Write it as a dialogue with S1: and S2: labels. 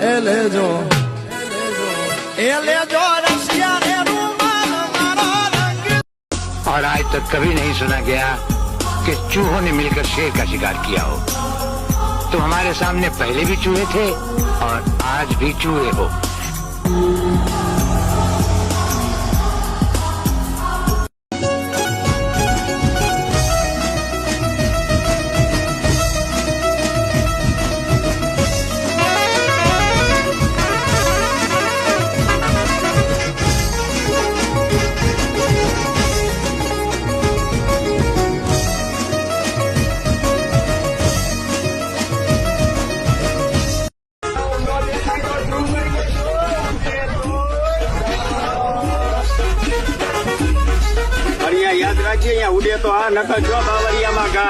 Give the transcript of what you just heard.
S1: એ લેજો रसिया ने रूमाल मारा रंग।
S2: और आज तक कभी नहीं सुना गया कि चूहों ने मिलकर शेर का शिकार किया हो। तो हमारे सामने पहले भी चूहे थे और आज भी चूहे हो।
S3: याद रखिए, यहाँ उड़े तो हाँ नकल जो बावरिया में घा।